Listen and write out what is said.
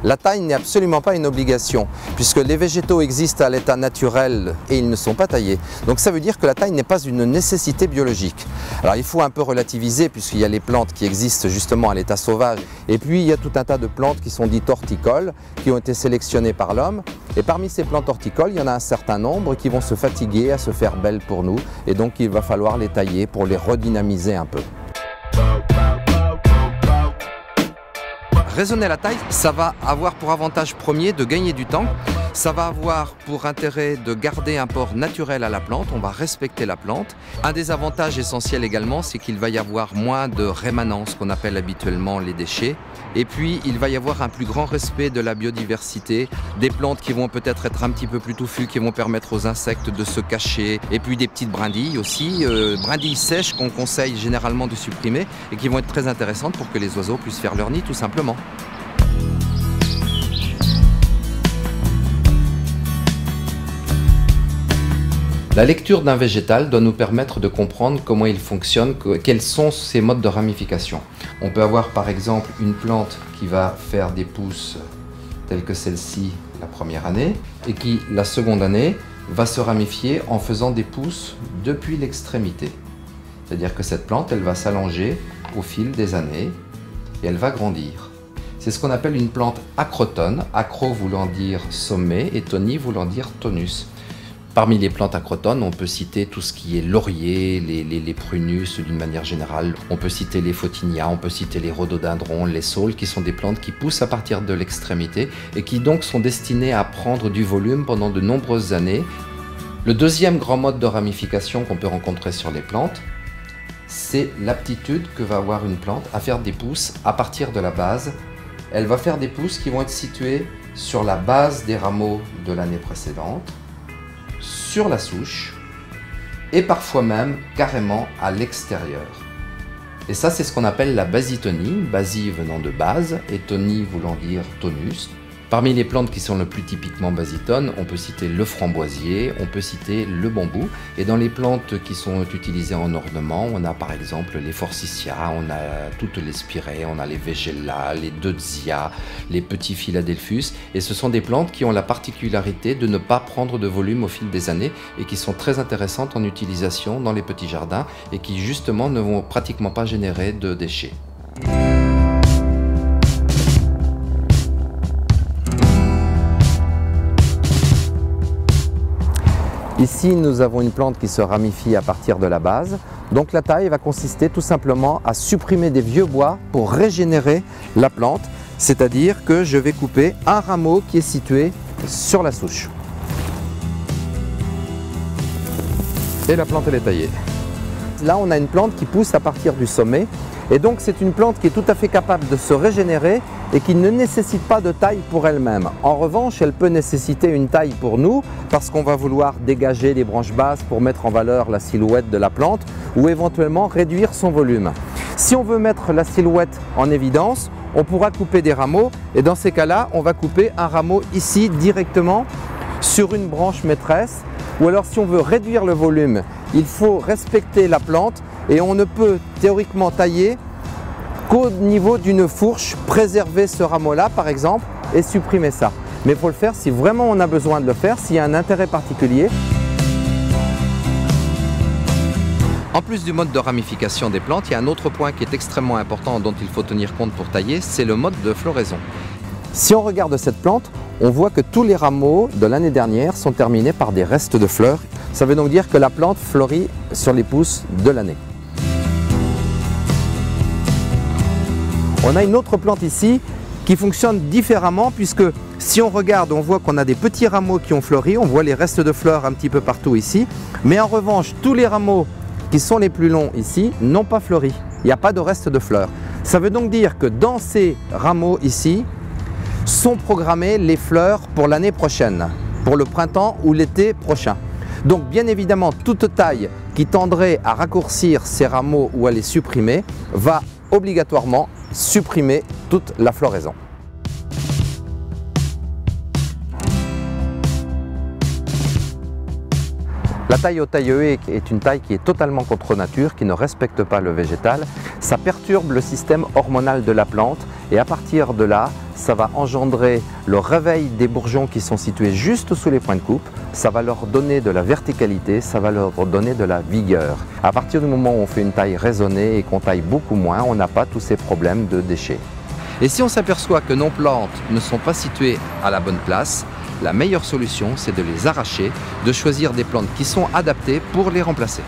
La taille n'est absolument pas une obligation, puisque les végétaux existent à l'état naturel et ils ne sont pas taillés. Donc ça veut dire que la taille n'est pas une nécessité biologique. Alors il faut un peu relativiser, puisqu'il y a les plantes qui existent justement à l'état sauvage, et puis il y a tout un tas de plantes qui sont dites horticoles, qui ont été sélectionnées par l'homme. Et parmi ces plantes horticoles, il y en a un certain nombre qui vont se fatiguer à se faire belles pour nous, et donc il va falloir les tailler pour les redynamiser un peu. Raisonner la taille, ça va avoir pour avantage premier de gagner du temps. Ça va avoir pour intérêt de garder un port naturel à la plante, on va respecter la plante. Un des avantages essentiels également, c'est qu'il va y avoir moins de rémanence, qu'on appelle habituellement les déchets. Et puis, il va y avoir un plus grand respect de la biodiversité, des plantes qui vont peut-être être un petit peu plus touffues, qui vont permettre aux insectes de se cacher. Et puis des petites brindilles aussi, brindilles sèches qu'on conseille généralement de supprimer et qui vont être très intéressantes pour que les oiseaux puissent faire leur nid tout simplement. La lecture d'un végétal doit nous permettre de comprendre comment il fonctionne, quels sont ses modes de ramification. On peut avoir par exemple une plante qui va faire des pousses telles que celle-ci la première année et qui la seconde année va se ramifier en faisant des pousses depuis l'extrémité. C'est-à-dire que cette plante, elle va s'allonger au fil des années et elle va grandir. C'est ce qu'on appelle une plante acrotone, acro voulant dire sommet et toni voulant dire tonus. Parmi les plantes acrotones, on peut citer tout ce qui est laurier, les prunus d'une manière générale. On peut citer les photinia, on peut citer les rhododendrons, les saules, qui sont des plantes qui poussent à partir de l'extrémité et qui donc sont destinées à prendre du volume pendant de nombreuses années. Le deuxième grand mode de ramification qu'on peut rencontrer sur les plantes, c'est l'aptitude que va avoir une plante à faire des pousses à partir de la base. Elle va faire des pousses qui vont être situées sur la base des rameaux de l'année précédente, sur la souche et parfois même carrément à l'extérieur. Et ça, c'est ce qu'on appelle la basitonie, basie venant de base et tonie voulant dire tonus. Parmi les plantes qui sont le plus typiquement basitones, on peut citer le framboisier, on peut citer le bambou. Et dans les plantes qui sont utilisées en ornement, on a par exemple les forsythias, on a toutes les spiraea, on a les végélas, les deutzia, les petits philadelphus. Et ce sont des plantes qui ont la particularité de ne pas prendre de volume au fil des années et qui sont très intéressantes en utilisation dans les petits jardins et qui justement ne vont pratiquement pas générer de déchets. Ici, nous avons une plante qui se ramifie à partir de la base. Donc la taille va consister tout simplement à supprimer des vieux bois pour régénérer la plante. C'est-à-dire que je vais couper un rameau qui est situé sur la souche. Et la plante, elle est taillée. Là, on a une plante qui pousse à partir du sommet. Et donc, c'est une plante qui est tout à fait capable de se régénérer et qui ne nécessite pas de taille pour elle-même. En revanche, elle peut nécessiter une taille pour nous parce qu'on va vouloir dégager les branches basses pour mettre en valeur la silhouette de la plante ou éventuellement réduire son volume. Si on veut mettre la silhouette en évidence, on pourra couper des rameaux et dans ces cas-là, on va couper un rameau ici directement sur une branche maîtresse. Ou alors si on veut réduire le volume, il faut respecter la plante et on ne peut théoriquement tailler qu'au niveau d'une fourche, préserver ce rameau-là par exemple et supprimer ça. Mais il faut le faire si vraiment on a besoin de le faire, s'il y a un intérêt particulier. En plus du mode de ramification des plantes, il y a un autre point qui est extrêmement important dont il faut tenir compte pour tailler, c'est le mode de floraison. Si on regarde cette plante, on voit que tous les rameaux de l'année dernière sont terminés par des restes de fleurs. Ça veut donc dire que la plante fleurit sur les pousses de l'année. On a une autre plante ici qui fonctionne différemment puisque si on regarde, on voit qu'on a des petits rameaux qui ont fleuri, on voit les restes de fleurs un petit peu partout ici. Mais en revanche, tous les rameaux qui sont les plus longs ici n'ont pas fleuri. Il n'y a pas de reste de fleurs. Ça veut donc dire que dans ces rameaux ici, sont programmées les fleurs pour l'année prochaine, pour le printemps ou l'été prochain. Donc bien évidemment, toute taille qui tendrait à raccourcir ces rameaux ou à les supprimer va obligatoirement supprimer toute la floraison. La taille au taille-haie est une taille qui est totalement contre nature, qui ne respecte pas le végétal. Ça perturbe le système hormonal de la plante et à partir de là, ça va engendrer le réveil des bourgeons qui sont situés juste sous les points de coupe, ça va leur donner de la verticalité, ça va leur donner de la vigueur. À partir du moment où on fait une taille raisonnée et qu'on taille beaucoup moins, on n'a pas tous ces problèmes de déchets. Et si on s'aperçoit que nos plantes ne sont pas situées à la bonne place, la meilleure solution, c'est de les arracher, de choisir des plantes qui sont adaptées pour les remplacer.